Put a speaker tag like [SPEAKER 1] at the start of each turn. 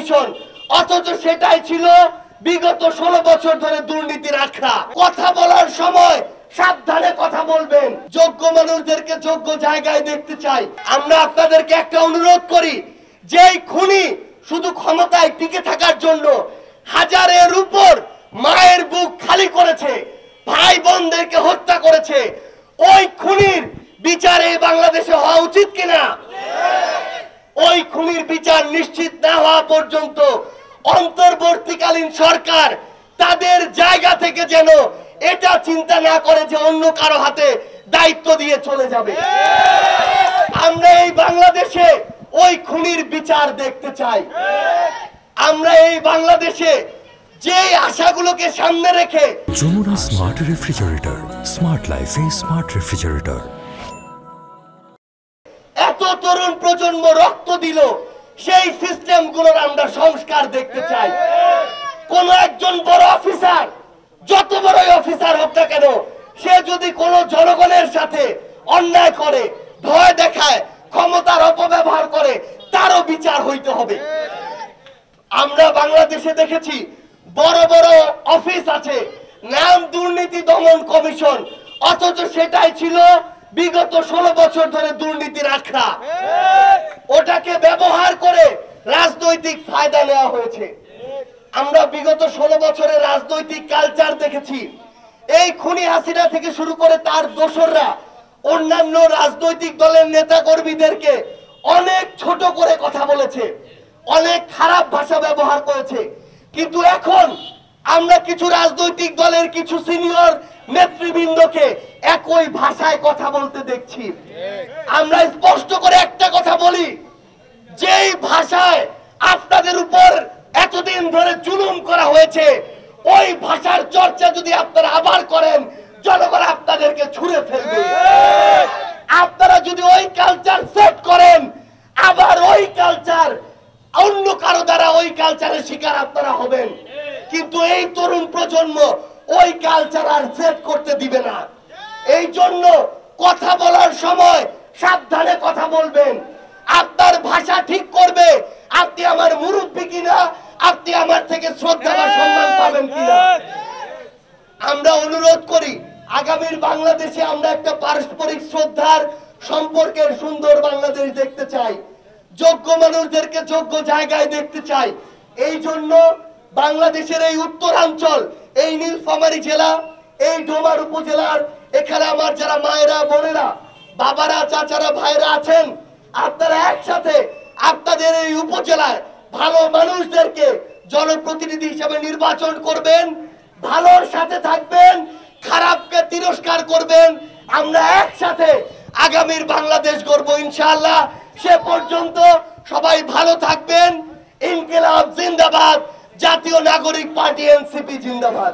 [SPEAKER 1] Commission, অথচ সেটাই ছিল বিগত 16 বছর ধরে দুর্নীতির আখড়া। কথা বলার সময় সাবধানে কথা বলবেন। যোগ্য মানুষদেরকে যোগ্য জায়গায় দেখতে চাই। আমরা আপনাদেরকে একটা অনুরোধ করি, যেই খুনি শুধু ক্ষমতায় টিকে থাকার জন্য হাজারের উপর মায়ের বুক খালি করেছে, ভাই বোনদেরকে হত্যা করেছে, ওই খুনির বিচার এই বাংলাদেশে হওয়া উচিত কিনা? ওই খুনির বিচার নিশ্চিত না হওয়া পর্যন্ত অন্তর্বর্তীকালীন সরকার তাদের জায়গা থেকে যেন এটা চিন্তা না করে যে অন্য কারো হাতে দায়িত্ব দিয়ে চলে যাবে। আমরা এই বাংলাদেশে ওই খুনির বিচার দেখতে চাই। আমরা এই বাংলাদেশে যে আশাগুলোকে সামনে রেখে
[SPEAKER 2] যমুনা স্মার্ট রেফ্রিজারেটর, স্মার্ট লাইফে স্মার্ট রেফ্রিজারেটর।
[SPEAKER 1] এত তরুণ প্রজন্ম রক্ত দিল, সেই সিস্টেমগুলোর আমরা সংস্কার দেখতে চাই। কোন একজন বড় অফিসার, যত বড়ই অফিসার হোক না কেন, সে যদি কোন জনগণের সাথে অন্যায় করে, ভয় দেখায়, ক্ষমতার অপব্যবহার করে, তারও বিচার হইতে হবে। আমরা বাংলাদেশে দেখেছি বড় বড় অফিস আছে, নাম দুর্নীতি দমন কমিশন, অথচ সেটাই ছিল বিগত 16 বছর ধরে দুর্নীতির আখড়া। ওটাকে ব্যবহার করে রাজনৈতিক ফায়দা নেওয়া হয়েছে। আমরা বিগত 16 বছরের রাজনৈতিক কালচার দেখেছি। এই খুনি হাসিনা থেকে শুরু করে তার দোসররা অন্যান্য রাজনৈতিক দলের নেতা কর্মীদেরকে অনেক ছোট করে কথা বলেছে, অনেক খারাপ ভাষা ব্যবহার করেছে। কিন্তু এখন আমরা কিছু রাজনৈতিক দলের কিছু সিনিয়র নেতৃবৃন্দকে একই ভাষায় কথা বলতে দেখছি। আমরা স্পষ্ট করে একটা কথা বলি, যেই ভাষায় আপনাদের উপর এতদিন ধরে জুলুম করা হয়েছে, ওই ভাষার চর্চা যদি আপনারা আবার করেন, জনগণ আপনাদেরকে ছুঁড়ে ফেলবে। আপনারা যদি ওই কালচার সেট করেন, আবার ওই কালচার অন্য কারো দ্বারা ওই কালচারের শিকার আপনারা হবেন। কিন্তু এই তরুণ প্রজন্ম ওই কালচার আর সেট করতে দিবে না। এই জন্য কথা বলার সময় সাবধানে কথা বলবেন। আপনার ভাষা ঠিক করবে আপনি আমার মুরব্বী কিনা, আপনি আমার থেকে শ্রদ্ধা বা সম্মান পাবেন কিনা। আমরা অনুরোধ করি, আগামীর বাংলাদেশে আমরা একটা পারস্পরিক শ্রদ্ধার সম্পর্কের সুন্দর বাংলাদেশ দেখতে চাই। যোগ্য মানুষদেরকে যোগ্য জায়গায় দেখতে চাই। এই জন্য বাংলাদেশের এই উত্তরাঞ্চল, এই নীলফামারী জেলা, এই ডোমার উপজেলার এখানে আমার যারা মায়েরা, বোনেরা, বাবারা, চাচারা, ভাইরা আছেন, আপনারা একসাথে আপনাদের এই উপজেলায় ভালো মানুষদেরকে জনপ্রতিনিধি হিসেবে নির্বাচন করবেন, ভালোর সাথে থাকবেন, খারাপকে তিরস্কার করবেন। আমরা একসাথে আগামীর বাংলাদেশ গড়ব ইনশাআল্লাহ। সে পর্যন্ত সবাই ভালো থাকবেন। ইনকিলাব জিন্দাবাদ, জাতীয় নাগরিক পার্টি এনসিপি জিন্দাবাদ।